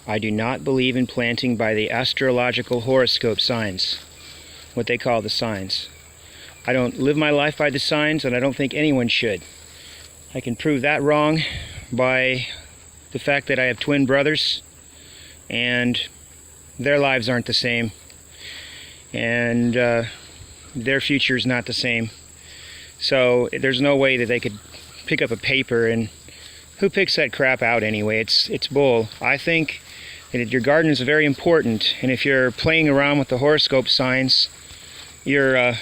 I do not believe in planting by the astrological horoscope signs, what they call the signs. I don't live my life by the signs, and I don't think anyone should. I can prove that wrong by the fact that I have twin brothers, and their lives aren't the same, and their future is not the same. So there's no way that they could pick up a paper, and who picks that crap out anyway? It's bull. I think that your garden is very important, and if you're playing around with the horoscope signs, you're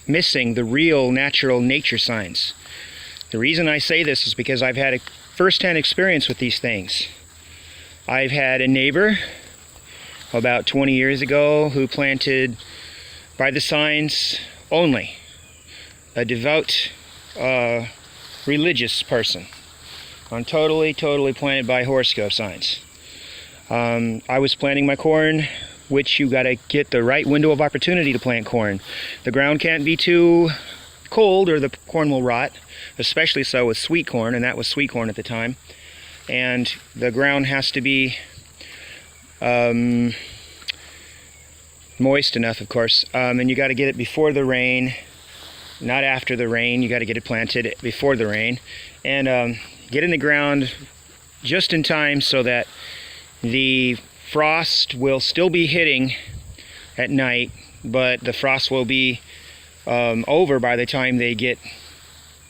missing the real natural nature signs. The reason I say this is because I've had a first-hand experience with these things. I've had a neighbor about 20 years ago who planted by the signs only. A devout, religious person. I'm totally planted by horoscope signs. I was planting my corn, which you gotta get the right window of opportunity to plant corn. The ground can't be too cold or the corn will rot, especially so with sweet corn, and that was sweet corn at the time. And the ground has to be moist enough, of course, and you got to get it before the rain, not after the rain. You got to get it planted before the rain, and get in the ground just in time so that the frost will still be hitting at night, but the frost will be over by the time they get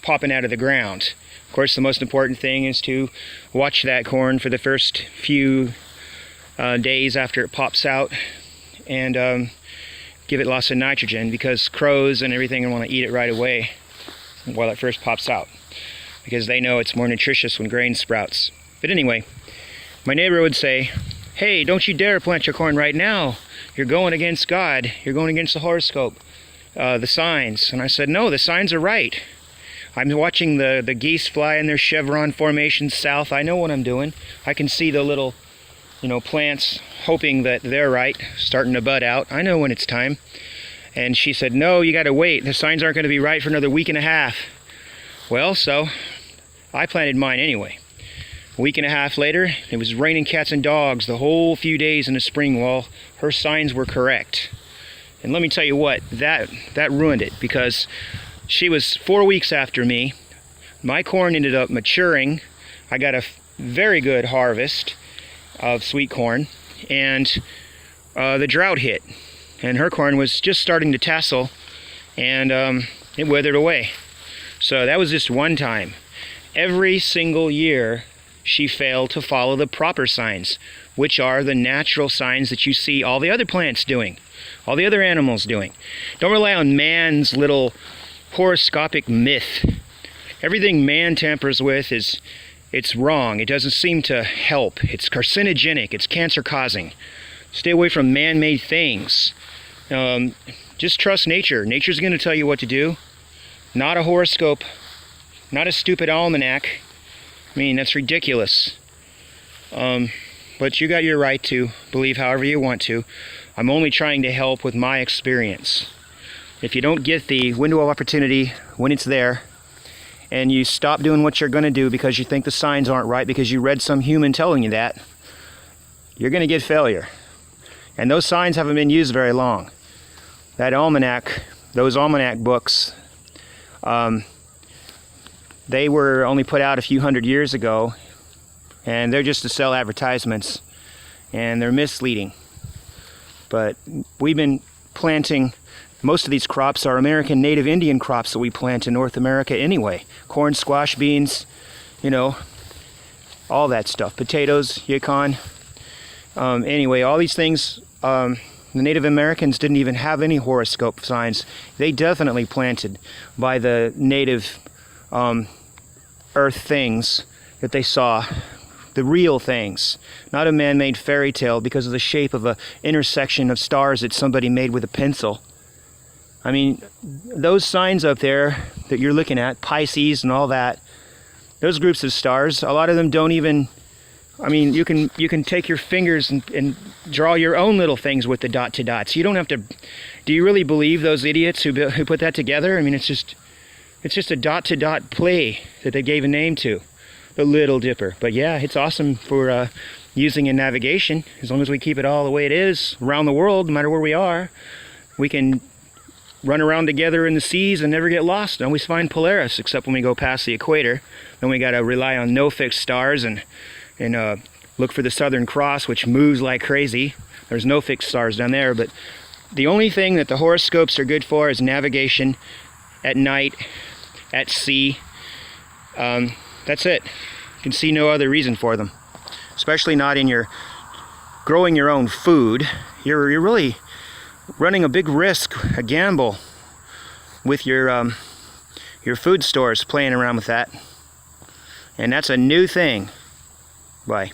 popping out of the ground. Of course, the most important thing is to watch that corn for the first few days after it pops out, and give it lots of nitrogen, because crows and everything want to eat it right away while it first pops out, because they know it's more nutritious when grain sprouts. But anyway, my neighbor would say, "Hey, don't you dare plant your corn right now. You're going against God. You're going against the horoscope, the signs." And I said, "No, the signs are right. I'm watching the geese fly in their chevron formations south. I know what I'm doing. I can see the little, plants, hoping that they're right, starting to bud out. I know when it's time." And she said, "No, you got to wait. The signs aren't going to be right for another week and a half." Well, so I planted mine anyway. A week and a half later, it was raining cats and dogs the whole few days in the spring. Well, her signs were correct. And let me tell you what, that ruined it, because she was 4 weeks after me. My corn ended up maturing. I got a very good harvest of sweet corn, and the drought hit, and her corn was just starting to tassel, and it withered away. So that was just one time. Every single year she failed to follow the proper signs, which are the natural signs that you see all the other plants doing, all the other animals doing. Don't rely on man's little horoscopic myth. Everything man tampers with it's wrong. It doesn't seem to help. It's carcinogenic. It's cancer-causing. Stay away from man-made things. Just trust nature. Nature's going to tell you what to do. Not a horoscope. Not a stupid almanac. I mean, that's ridiculous. But you got your right to believe however you want to. I'm only trying to help with my experience. If you don't get the window of opportunity when it's there, and you stop doing what you're going to do because you think the signs aren't right, because you read some human telling you that, you're going to get failure. And those signs haven't been used very long. That almanac, those almanac books, they were only put out a few hundred years ago, and they're just to sell advertisements, and they're misleading. But we've been planting, most of these crops are American native Indian crops that we plant in North America anyway. Corn, squash, beans, all that stuff. Potatoes, yacon. Anyway, all these things, the Native Americans didn't even have any horoscope signs. They definitely planted by the native earth things that they saw, the real things, not a man-made fairy tale because of the shape of an intersection of stars that somebody made with a pencil. I mean, those signs up there that you're looking at, Pisces and all that, those groups of stars, a lot of them don't even, I mean, you can take your fingers and draw your own little things with the dots. You don't have to, do you really believe those idiots who put that together? I mean, it's just a dot play that they gave a name to, the Little Dipper. But yeah, it's awesome for using in navigation. As long as we keep it all the way it is around the world, no matter where we are, we can run around together in the seas and never get lost and always find Polaris, except when we go past the equator. Then we got to rely on no fixed stars and look for the Southern Cross, which moves like crazy. There's no fixed stars down there, but the only thing that the horoscopes are good for is navigation at night, at sea. That's it. You can see no other reason for them, especially not in your growing your own food. You're really running a big risk, a gamble, with your food stores, playing around with that. And that's a new thing. Bye.